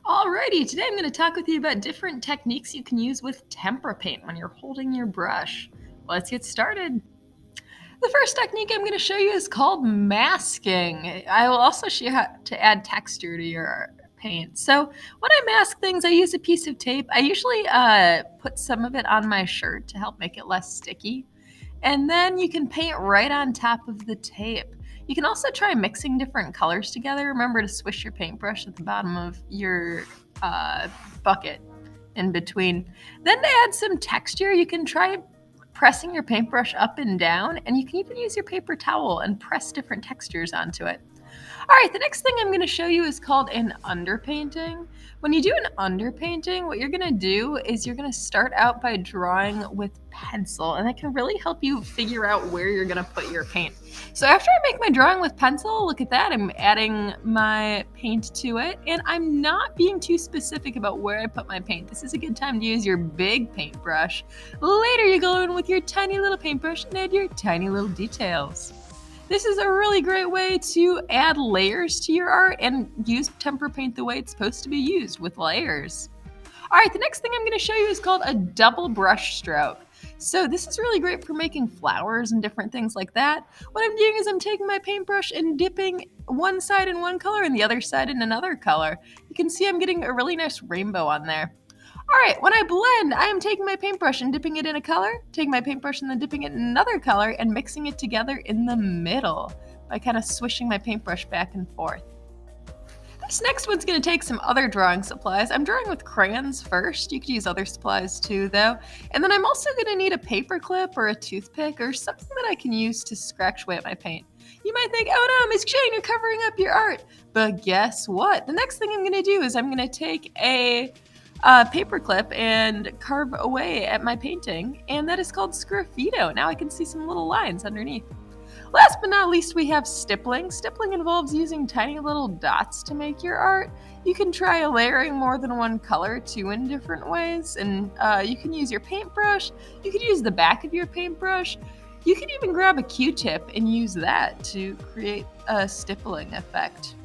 Alrighty, today I'm going to talk with you about different techniques you can use with tempera paint when you're holding your brush. Let's get started. The first technique I'm going to show you is called masking. I will also show you how to add texture to your paint. So when I mask things, I use a piece of tape. I usually put some of it on my shirt to help make it less sticky. And then you can paint right on top of the tape. You can also try mixing different colors together. Remember to swish your paintbrush at the bottom of your uh, bucket in between. Then to add some texture, you can try pressing your paintbrush up and down, and you can even use your paper towel and press different textures onto it. All right, the next thing I'm going to show you is called an underpainting. When you do an underpainting, what you're going to do is you're going to start out by drawing with pencil, and that can really help you figure out where you're going to put your paint. So after I make my drawing with pencil, look at that, I'm adding my paint to it, and I'm not being too specific about where I put my paint. This is a good time to use your big paintbrush. Later, you go in with your tiny little paintbrush and add your tiny little details. This is a really great way to add layers to your art and use tempera paint the way it's supposed to be used, with layers. All right, the next thing I'm going to show you is called a double brush stroke. So this is really great for making flowers and different things like that. What I'm doing is I'm taking my paintbrush and dipping one side in one color and the other side in another color. You can see I'm getting a really nice rainbow on there. All right, when I blend, I am taking my paintbrush and dipping it in a color, taking my paintbrush and then dipping it in another color and mixing it together in the middle by kind of swishing my paintbrush back and forth. This next one's going to take some other drawing supplies. I'm drawing with crayons first. You could use other supplies too, though. And then I'm also going to need a paper clip or a toothpick or something that I can use to scratch away at my paint. You might think, oh no, Miss Jane, you're covering up your art. But guess what? The next thing I'm going to do is I'm going to take a paper clip and carve away at my painting, and that is called sgraffito. Now I can see some little lines underneath. Last but not least, we have stippling. Stippling involves using tiny little dots to make your art. You can try layering more than one color too in different ways, and you can use your paintbrush. You could use the back of your paintbrush. You can even grab a Q-tip and use that to create a stippling effect.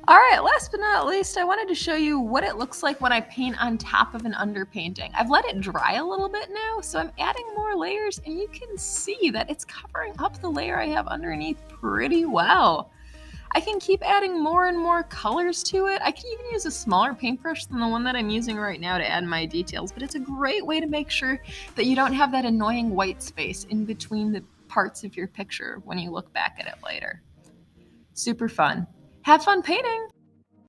All right, last but not least, I wanted to show you what it looks like when I paint on top of an underpainting. I've let it dry a little bit now, so I'm adding more layers, and you can see that it's covering up the layer I have underneath pretty well. I can keep adding more and more colors to it. I can even use a smaller paintbrush than the one that I'm using right now to add my details, but it's a great way to make sure that you don't have that annoying white space in between the parts of your picture when you look back at it later. Super fun. Have fun painting!